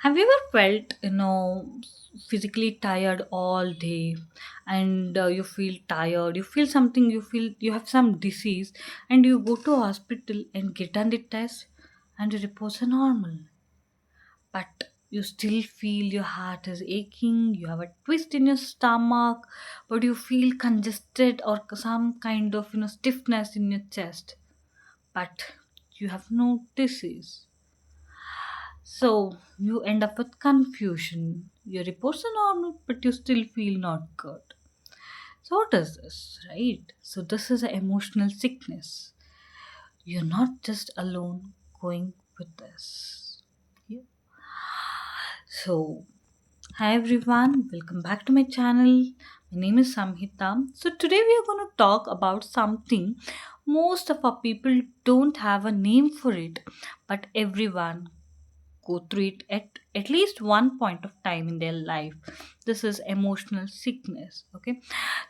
Have you ever felt, physically tired all day and you feel tired, you feel something, you feel you have some disease and you go to hospital and get done the test and your reports are normal. But you still feel your heart is aching, you have a twist in your stomach, but you feel congested or some kind of, stiffness in your chest. But you have no disease. So you end up with confusion. Your reports are normal, but you still feel not good. So what is this, right? So this is an emotional sickness. You're not just alone going with this. Yeah. So hi everyone, welcome back to my channel. My name is Samhita. So today we are going to talk about something most of our people don't have a name for it, but everyone go through it at least one point of time in their life. This is emotional sickness. Okay,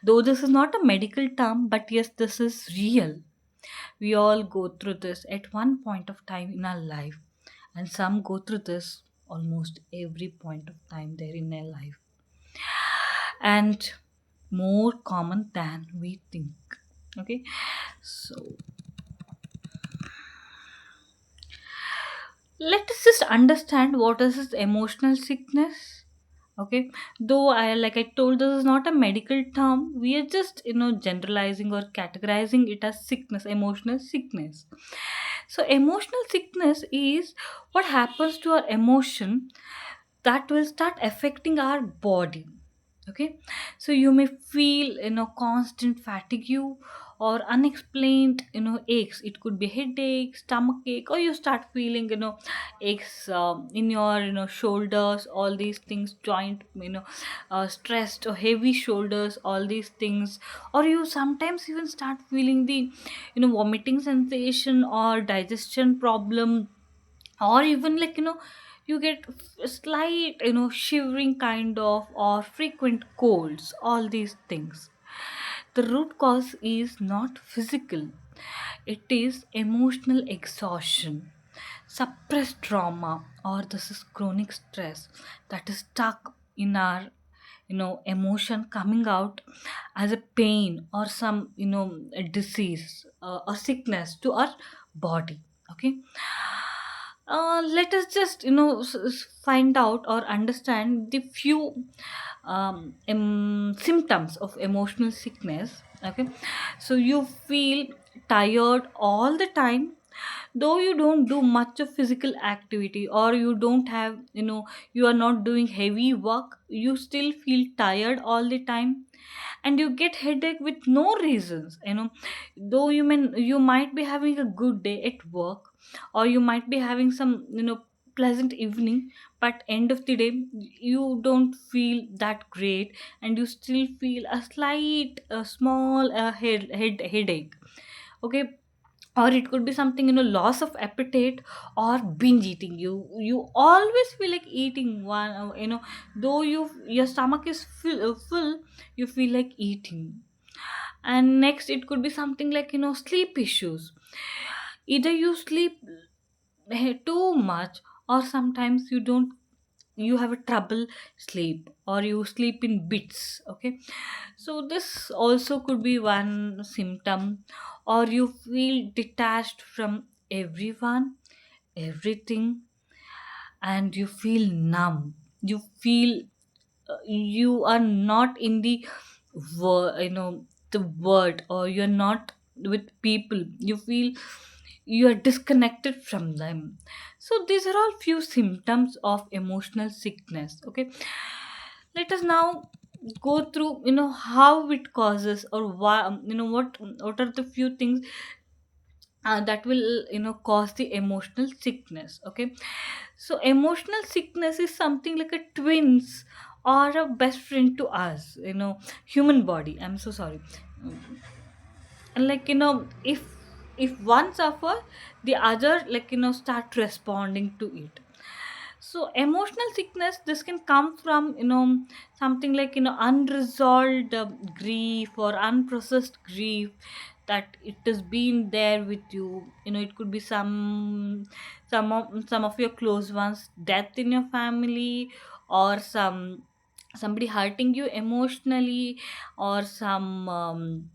though this is not a medical term, but yes, this is real. We all go through this at one point of time in our life, and some go through this almost every point of time there in their life, and more common than we think. Okay, so let us just understand what is this emotional sickness. Okay, though I, like I told, this is not a medical term, we are just generalizing or categorizing it as sickness, emotional sickness. So emotional sickness is what happens to our emotion that will start affecting our body. Okay, so you may feel constant fatigue or unexplained aches. It could be headache, stomach ache, or you start feeling aches in your shoulders, all these things, joint, stressed or heavy shoulders, all these things. Or you sometimes even start feeling the vomiting sensation or digestion problem, or even like you get slight shivering kind of, or frequent colds, all these things. The root cause is not physical, it is emotional exhaustion, suppressed trauma, or this is chronic stress that is stuck in our emotion, coming out as a pain or some a disease or sickness to our body. Okay, let us just find out or understand the few symptoms of emotional sickness. Okay, so you feel tired all the time, though you don't do much of physical activity, or you don't have you are not doing heavy work, you still feel tired all the time. And you get headache with no reasons, though you might be having a good day at work, or you might be having some pleasant evening, but end of the day you don't feel that great, and you still feel a slight small headache. Okay, or it could be something loss of appetite or binge eating. You always feel like eating one, though your stomach is full, you feel like eating. And next it could be something like sleep issues. Either you sleep too much, or sometimes you don't, you have a trouble sleep, or you sleep in bits. Okay, so this also could be one symptom. Or you feel detached from everyone, everything, and you feel numb. You feel you are not in the the word, or you're not with people. You feel you are disconnected from them. So these are all few symptoms of emotional sickness. Okay, let us now go through how it causes, or why, what are the few things that will cause the emotional sickness. Okay, so emotional sickness is something like a twins or a best friend to us, human body. I'm so sorry. And like if one suffer, the other like start responding to it. So emotional sickness, this can come from something like unresolved grief or unprocessed grief. that it has been there with you. It could be some of your close ones death in your family, or somebody hurting you emotionally, or some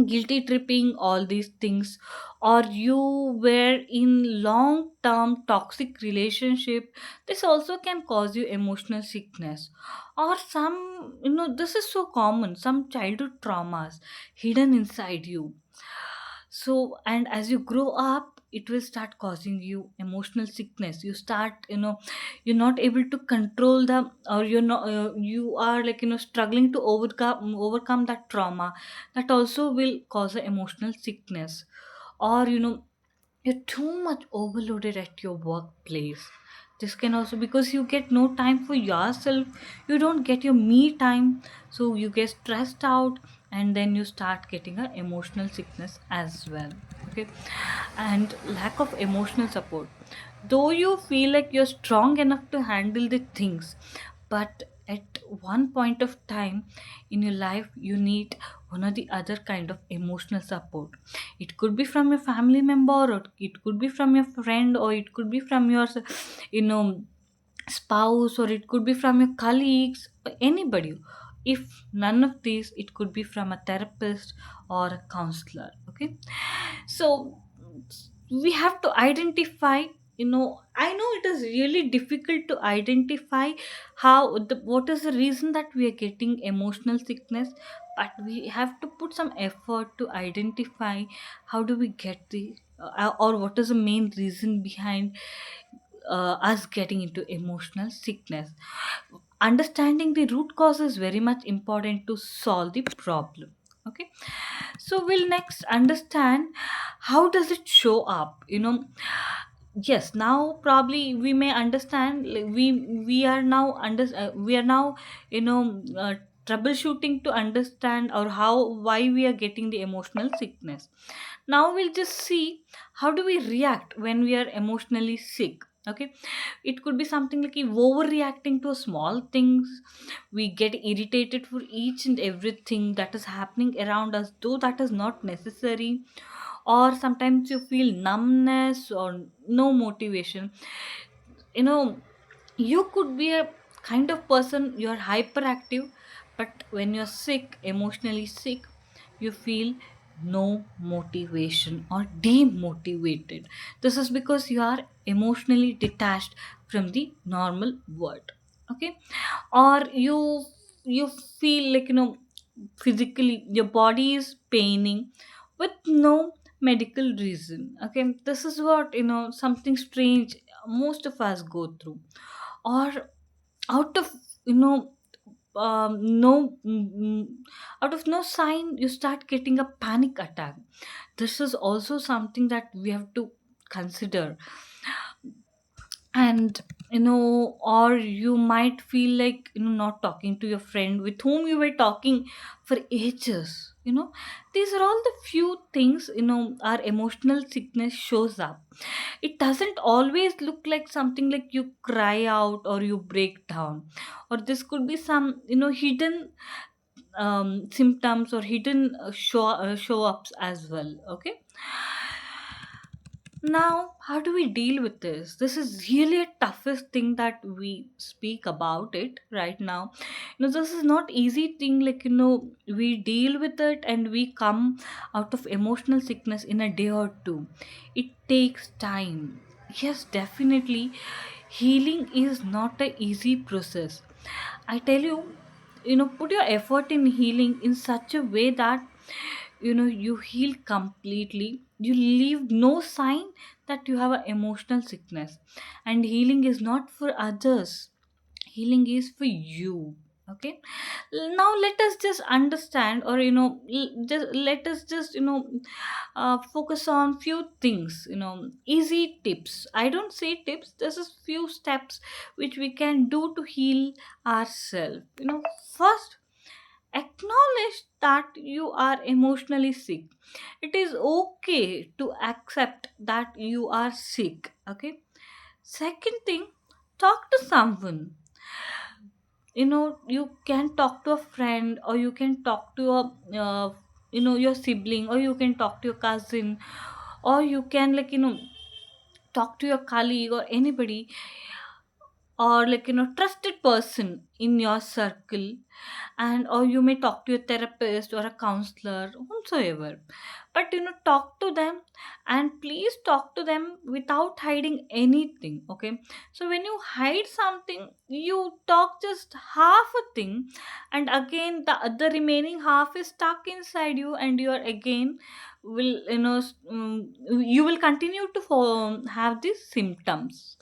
guilty tripping, all these things, or you were in long term toxic relationship. This also can cause you emotional sickness. Or some, this is so common, some childhood traumas hidden inside you. So, and as you grow up, it will start causing you emotional sickness. You start, you're not able to control them, or you are like, struggling to overcome that trauma. That also will cause an emotional sickness. Or, you're too much overloaded at your workplace. This can also, because you get no time for yourself, you don't get your me time, so you get stressed out, and then you start getting a emotional sickness as well. Okay. And lack of emotional support, though you feel like you're strong enough to handle the things, but at one point of time in your life you need one or the other kind of emotional support. It could be from your family member, or it could be from your friend, or it could be from your you know spouse, or it could be from your colleagues, or anybody. If none of these, it could be from a therapist or a counselor. Okay. So we have to identify. I know it is really difficult to identify what is the reason that we are getting emotional sickness, but we have to put some effort to identify how do we get the or what is the main reason behind us getting into emotional sickness. Understanding the root cause is very much important to solve the problem. Okay. So we'll next understand how does it show up. Yes, now probably we may understand, like, we are now we are now you know troubleshooting to understand or how why we are getting the emotional sickness. Now we'll just see how do we react when we are emotionally sick. Okay. It could be something like overreacting to small things. We get irritated for each and everything that is happening around us, though that is not necessary. Or sometimes you feel numbness or no motivation. you know you could be a kind of person, you're hyperactive, but when you're sick, emotionally sick, you feel no motivation or demotivated. This is because you are emotionally detached from the normal world. Okay. Or you feel like, physically your body is paining with no medical reason. Okay. This is what, something strange most of us go through. Or out of, you know no out of no sign, you start getting a panic attack. This is also something that we have to consider. And, or you might feel like, not talking to your friend with whom you were talking for ages. These are all the few things, our emotional sickness shows up. It doesn't always look like something like you cry out or you break down. Or this could be some, hidden symptoms, or hidden show ups as well. Okay. Now, how do we deal with this? This is really a toughest thing that we speak about it right now. This is not easy thing. Like, we deal with it and we come out of emotional sickness in a day or two. It takes time. Yes, definitely. Healing is not a easy process. I tell you, put your effort in healing in such a way that, you heal completely. You leave no sign that you have an emotional sickness. And healing is not for others, healing is for you. Okay. Now let us just understand, or, just let us just, focus on few things, easy tips. I don't say tips, this is few steps which we can do to heal ourselves. First, acknowledge that you are emotionally sick. It is okay to accept that you are sick. Okay. Second thing, talk to someone. You can talk to a friend, or you can talk to a your sibling, or you can talk to your cousin, or you can talk to your colleague or anybody, or trusted person in your circle, and or you may talk to a therapist or a counselor, whomsoever. But talk to them, and please talk to them without hiding anything. Okay, so when you hide something, you talk just half a thing, and again the other remaining half is stuck inside you, and you are again will you will continue to have these symptoms.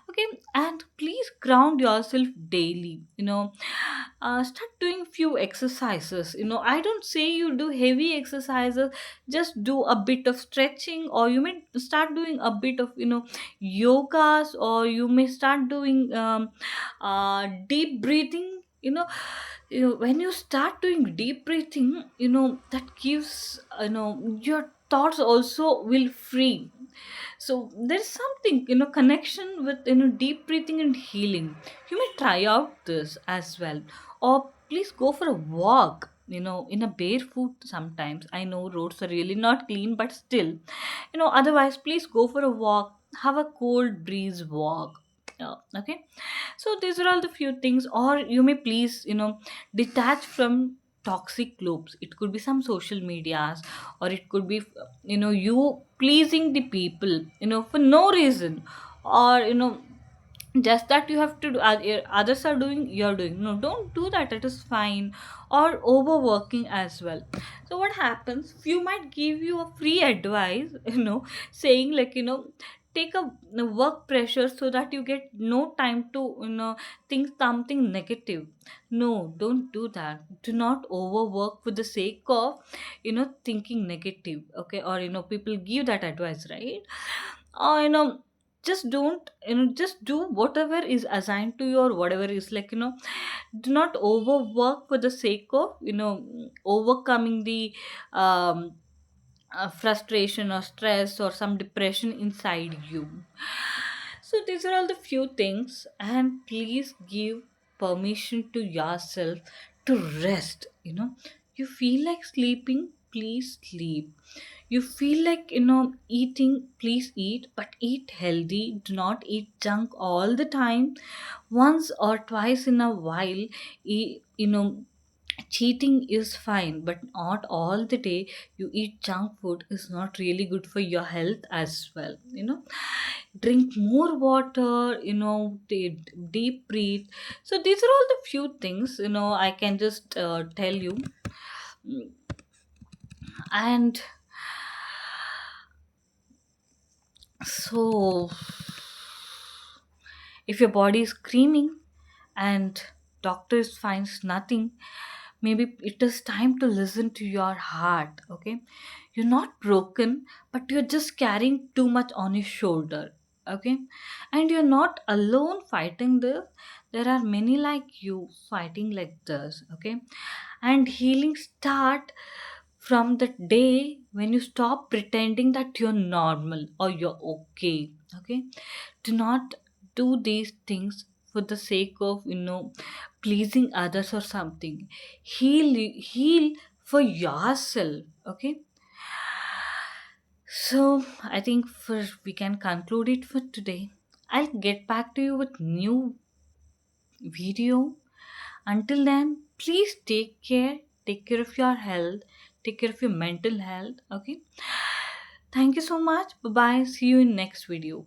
Okay, and please ground yourself daily. Start doing few exercises. I don't say you do heavy exercises, just do a bit of stretching, or you may start doing a bit of yogas, or you may start doing deep breathing. When you start doing deep breathing, that gives your thoughts also will free. So there's something connection with deep breathing and healing. You may try out this as well, or please go for a walk, in a barefoot. Sometimes I know roads are really not clean, but still, otherwise please go for a walk, have a cold breeze walk. Okay, so these are all the few things. Or you may please detach from toxic loops. It could be some social medias, or it could be you pleasing the people for no reason, or just that you have to do, others are doing, you're doing. No, don't do that, it is fine. Or overworking as well. So what happens, few might give you a free advice saying take a work pressure so that you get no time to think something negative. No, don't do that. Do not overwork for the sake of thinking negative. Okay, or people give that advice, right? Or just don't just do whatever is assigned to you, or whatever is do not overwork for the sake of overcoming the um frustration or stress or some depression inside you. So these are all the few things, and please give permission to yourself to rest. You feel like sleeping, please sleep. You feel like eating, please eat, but eat healthy. Do not eat junk all the time. Once or twice in a while, cheating is fine, but not all the day. You eat junk food is not really good for your health as well. Drink more water, deep breathe. So these are all the few things I can just tell you. And so, if your body is screaming and doctors finds nothing, maybe it is time to listen to your heart. Okay, you're not broken, but you're just carrying too much on your shoulder. Okay, and you're not alone fighting this. There are many like you fighting like this. Okay, and healing start from the day when you stop pretending that you're normal or you're okay. Okay, do not do these things for the sake of pleasing others or something. Heal for yourself. Okay, so I think for we can conclude it for today. I'll get back to you with new video. Until then, please take care of your health, take care of your mental health. Okay, thank you so much. Bye bye, see you in next video.